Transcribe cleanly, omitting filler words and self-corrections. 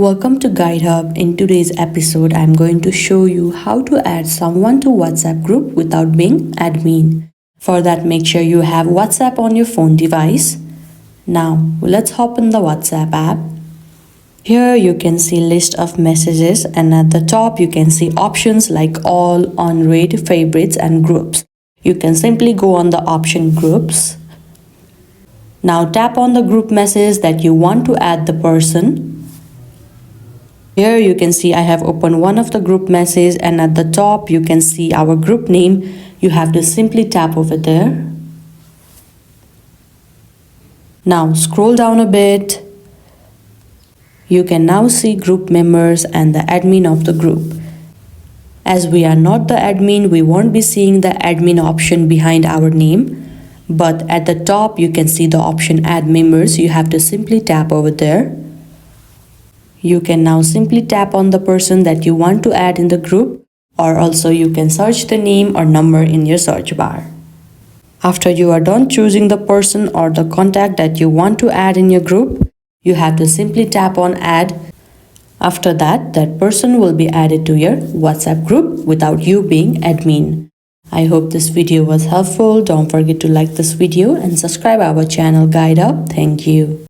Welcome to Guide Hub. In today's episode, I'm going to show you how to add someone to WhatsApp group without being admin. For that, make sure you have WhatsApp on your phone device. Now, let's hop in the WhatsApp app. Here you can see list of messages, and at the top you can see options like all, on read, favorites and groups. You can simply go on the option groups. Now tap on the group message that you want to add the person. Here you can see I have opened one of the group messages, and at the top you can see our group name. You have to simply tap over there. Now scroll down a bit. You can now see group members and the admin of the group. As we are not the admin, we won't be seeing the admin option behind our name. But at the top you can see the option add members. You have to simply tap over there. You can now simply tap on the person that you want to add in the group, or also you can search the name or number in your search bar. After you are done choosing the person or the contact that you want to add in your group, you have to simply tap on add. After that, that person will be added to your WhatsApp group without you being admin. I hope this video was helpful. Don't forget to like this video and subscribe our channel Guide Up. Thank you.